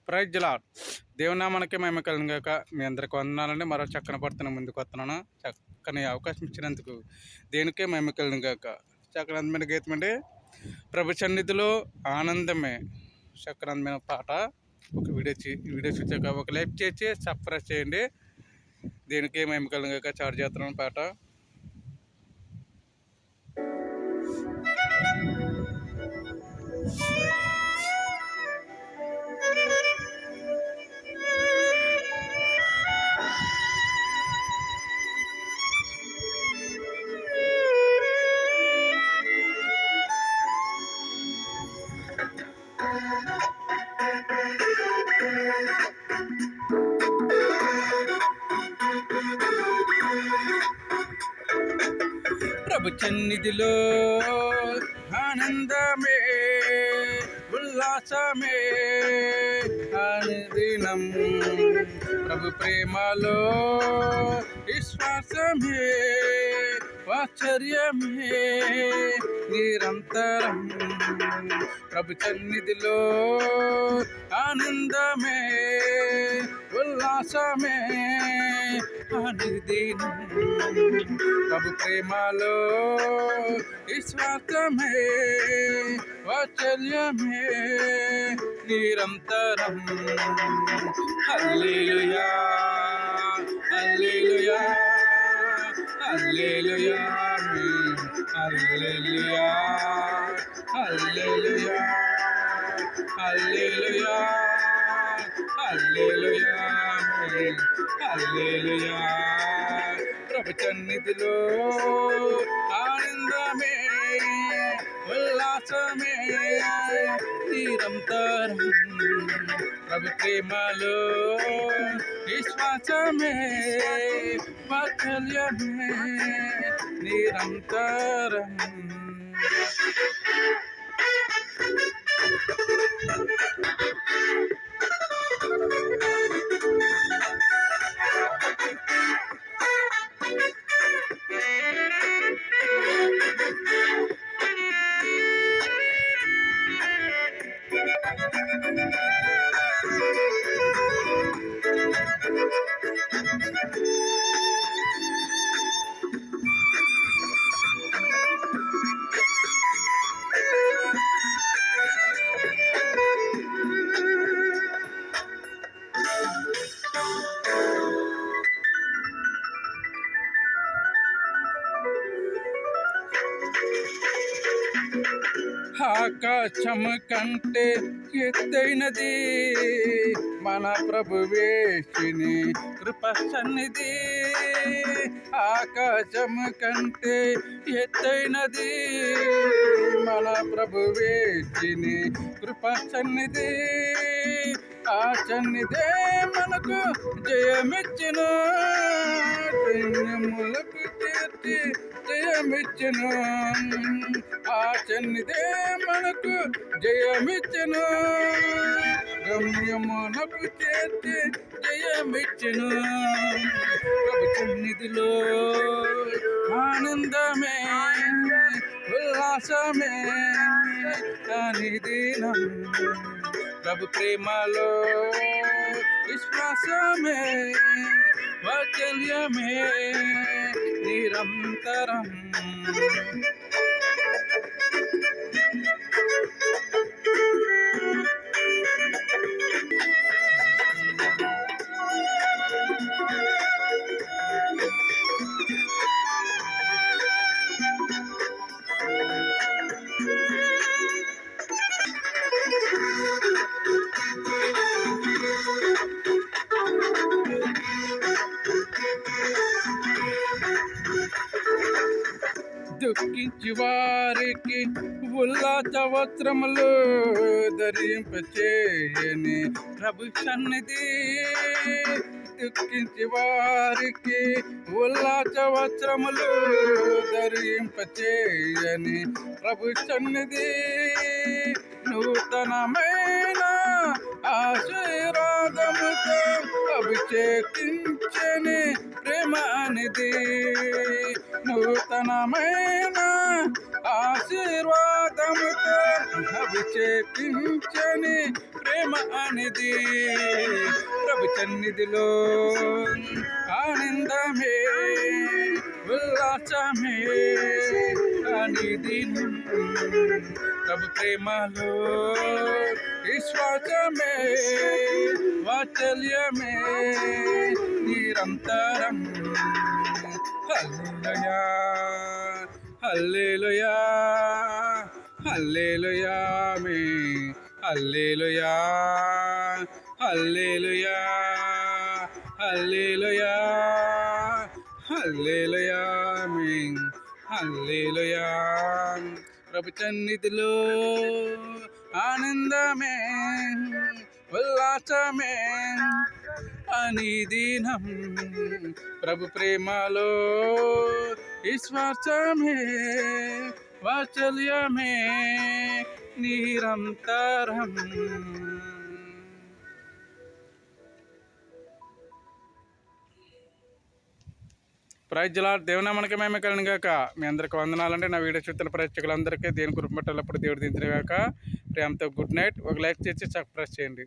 Praise lord. దేవుని నామానికి మహిమ కలుగును గాక. మీ అందరికి వందనాలండి. మరో చక్కని పడుతున్న ముందుకు వస్తున్నాను. చక్కని అవకాశం ఇచ్చినందుకు దేనికే మహిమ కలుగును గాక. చక్కని అందమైన గీతం అండి. ప్రభు సన్నిధిలో ఆనందమే. చక్కని అందమైన పాట. ఒక వీడియో చూసాక ఒక లైక్ చేసి సబ్స్క్రైబ్ చేయండి. దేనికే మహిమ కలుగును గాక. చార్జ్ చేస్తున్నాను పాట. ప్రభు సన్నిధిలో ఆనందమే ఉల్లాసమే అనుదినం. ప్రభు ప్రేమలో విశ్వాసమే ఆశ్చర్యమే నిరంతరం. ప్రభు సన్నిధిలో ఆనందమే ఉల్లాసమే అనుదినం. ప్రభు ప్రేమలో విశ్వాసమే వాత్సల్యమే నిరంతరం. హల్లెలూయా హల్లెలూయా హల్లెలూయా హల్లెలూయా హల్లెలూయా హల్లెలూయా హల్లెలూయా హల్లెలూయా. ప్రభు సన్నిధిలో ఆనందమే ఉల్లాసమే నిరంతరం. ప్రభు ప్రేమలో విశ్వాసమే వాత్సల్యమే నిరంతరం. ఆకాశం కంటే ఎత్తైనది మన ప్రభువేశిని కృప సన్నిధి. ఆకాశం కంటే ఎత్తైనది మన ప్రభువేశిని కృప సన్నిధి. ఆ సన్నిధే మనకు జయమిచ్చును, సైన్యములకు తీర్చి జయమిచ్చును. ఆ సన్నిధే మనకు జయమిచ్చును, గమ్యమునకు చేర్చి జయమిచ్చును. ప్రభు సన్నిధిలో ఆనందమే ఉల్లాసమే అనుదినం. ప్రభు ప్రేమలో విశ్వాసమే వాత్సల్యమే నిరంతరం. దుఃఖించి వారికి ఉల్లాస వస్త్రములు ధరింపచేయని ప్రభు సన్నిధి. దుఃఖించి వారికి ఉల్లాస వస్త్రములు ధరింపచేయని ప్రభు సన్నిధి. నూతనమైన ఆశీర్వాదముతో ఆశీర్వాదముతో అభిషేకించని ప్రేమ అనేది ప్రభు సన్నిధిలో ఆనందమే ఉల్లాసమే అనేది ప్రభు ప్రేమలో విశ్వాసమే వాత్సల్యమే నిరంతరం. హల్లెలూయా హల్లెలూయా హల్లెలూయా ఆమేన్. హల్లెలూయా హల్లెలూయా హల్లెలూయా హల్లెలూయా ఆమేన్. హల్లెలూయా. ప్రభు సన్నిధిలో ఆనందమే ఉల్లాసమే అనుదినం ప్రభు ప్రేమలో విశ్వాసమే వాత్సల్యమే నిరంతరం. Praise lord. దేవునామానికి మహిమ కలుగును గాక. మీ అందరికి వందనాలంటే నా వీడియో చూస్తున్న ప్రేక్షకులందరికీ దేవుని కృప పట్టినప్పుడు దేవుడు దించిన గాక. ప్రేమతో గుడ్ నైట్. ఒక లైక్ చేసి సబ్స్క్రైబ్ చేయండి.